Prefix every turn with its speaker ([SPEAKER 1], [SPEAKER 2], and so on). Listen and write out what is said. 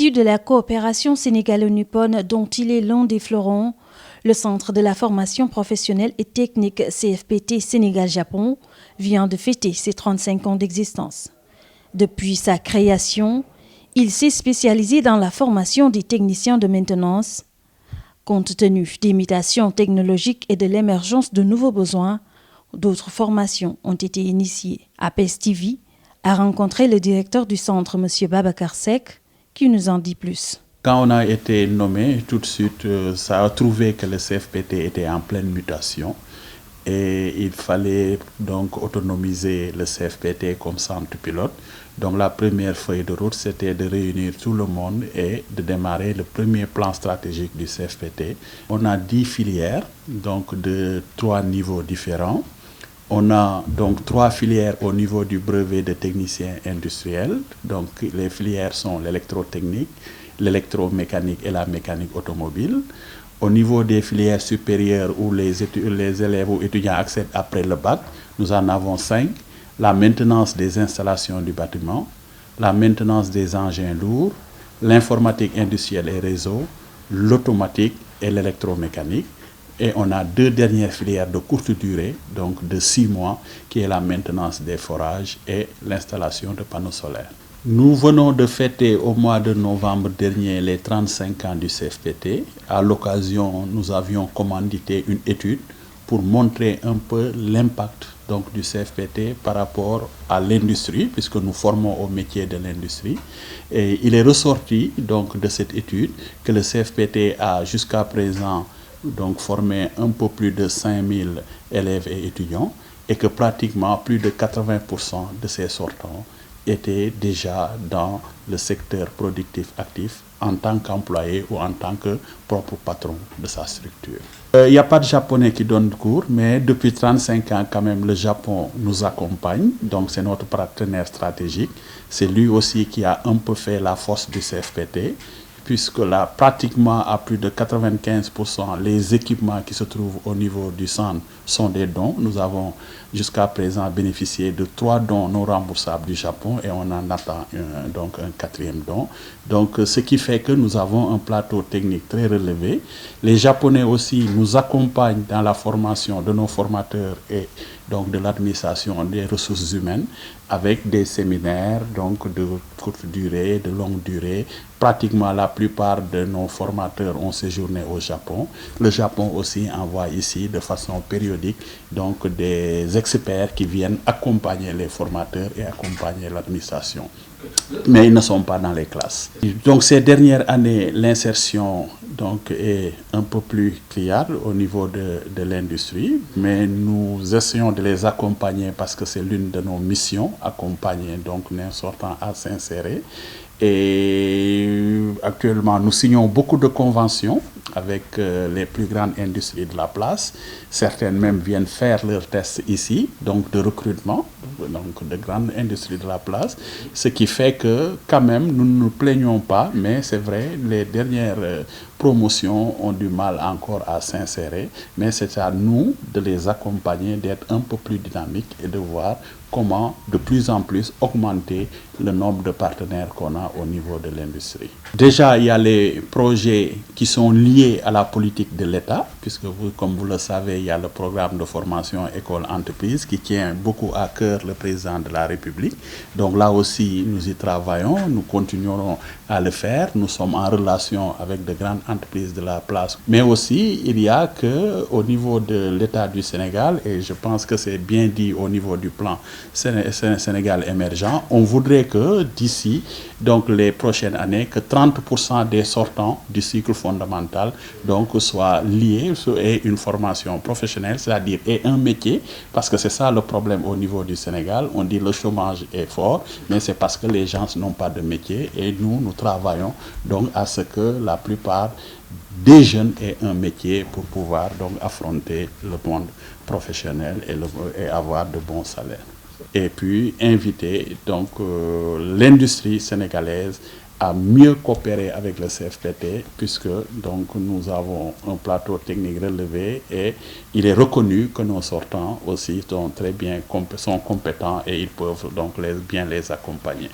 [SPEAKER 1] Issu de la coopération sénégalo-nippone dont il est l'un des fleurons, le Centre de la formation professionnelle et technique CFPT Sénégal-Japon vient de fêter ses 35 ans d'existence. Depuis sa création, il s'est spécialisé dans la formation des techniciens de maintenance. Compte tenu des mutations technologiques et de l'émergence de nouveaux besoins, d'autres formations ont été initiées. APS TV a rencontré le directeur du centre, M. Babacar Seck, qui nous en dit plus.
[SPEAKER 2] Quand on a été nommé, tout de suite, ça a trouvé que le CFPT était en pleine mutation et il fallait donc autonomiser le CFPT comme centre pilote. Donc la première feuille de route, c'était de réunir tout le monde et de démarrer le premier plan stratégique du CFPT. On a 10 filières, donc de 3 niveaux différents. On a donc 3 filières au niveau du brevet de technicien industriel. Donc les filières sont l'électrotechnique, l'électromécanique et la mécanique automobile. Au niveau des filières supérieures où les élèves ou étudiants accèdent après le bac, nous en avons 5. La maintenance des installations du bâtiment, la maintenance des engins lourds, l'informatique industrielle et réseau, l'automatique et l'électromécanique. Et on a 2 dernières filières de courte durée, donc de 6 mois, qui est la maintenance des forages et l'installation de panneaux solaires. Nous venons de fêter au mois de novembre dernier les 35 ans du CFPT. À l'occasion, nous avions commandité une étude pour montrer un peu l'impact donc, du CFPT par rapport à l'industrie, puisque nous formons au métier de l'industrie. Et il est ressorti donc, de cette étude que le CFPT a jusqu'à présent donc, formé un peu plus de 5000 élèves et étudiants et que pratiquement plus de 80% de ces sortants étaient déjà dans le secteur productif actif en tant qu'employé ou en tant que propre patron de sa structure. Il n'y a pas de Japonais qui donnent cours, mais depuis 35 ans, quand même, le Japon nous accompagne. Donc, c'est notre partenaire stratégique. C'est lui aussi qui a un peu fait la force du CFPT, puisque là, pratiquement à plus de 95%, les équipements qui se trouvent au niveau du centre sont des dons. Nous avons jusqu'à présent bénéficié de 3 dons non remboursables du Japon et on en attend donc un 4e don. Donc, ce qui fait que nous avons un plateau technique très relevé. Les Japonais aussi nous accompagnent dans la formation de nos formateurs et donc de l'administration des ressources humaines avec des séminaires donc de courte durée, de longue durée. Pratiquement la plupart de nos formateurs ont séjourné au Japon. Le Japon aussi envoie ici de façon périodique donc des experts qui viennent accompagner les formateurs et accompagner l'administration. Mais ils ne sont pas dans les classes. Donc ces dernières années, l'insertion donc, est un peu plus criarde au niveau de l'industrie, mais nous essayons de les accompagner parce que c'est l'une de nos missions, accompagner donc les sortants à s'insérer. Et actuellement, nous signons beaucoup de conventions avec les plus grandes industries de la place. Certaines même viennent faire leurs tests ici, donc de recrutement, donc de grandes industries de la place. Ce qui fait que, quand même, nous ne nous plaignons pas, mais c'est vrai, les dernières promotions ont du mal encore à s'insérer, mais c'est à nous de les accompagner, d'être un peu plus dynamiques et de voir comment de plus en plus augmenter le nombre de partenaires qu'on a au niveau de l'industrie. Déjà, il y a les projets qui sont liés à la politique de l'État, puisque vous, comme vous le savez, il y a le programme de formation école-entreprise qui tient beaucoup à cœur le président de la République. Donc là aussi, nous y travaillons, nous continuerons à le faire. Nous sommes en relation avec de grandes entreprises de la place. Mais aussi, il y a qu'au niveau de l'État du Sénégal, et je pense que c'est bien dit au niveau du plan Sénégal émergent, on voudrait que d'ici donc les prochaines années, que 30% des sortants du cycle fondamental donc soient liés et une formation professionnelle, c'est-à-dire et un métier, parce que c'est ça le problème au niveau du Sénégal. On dit le chômage est fort, mais c'est parce que les gens n'ont pas de métier et nous travaillons donc à ce que la plupart des jeunes aient un métier pour pouvoir donc affronter le monde professionnel et avoir de bons salaires. Et puis inviter donc l'industrie sénégalaise à mieux coopérer avec le CFPT puisque donc nous avons un plateau technique relevé et il est reconnu que nos sortants aussi sont très bien sont compétents et ils peuvent donc bien les accompagner.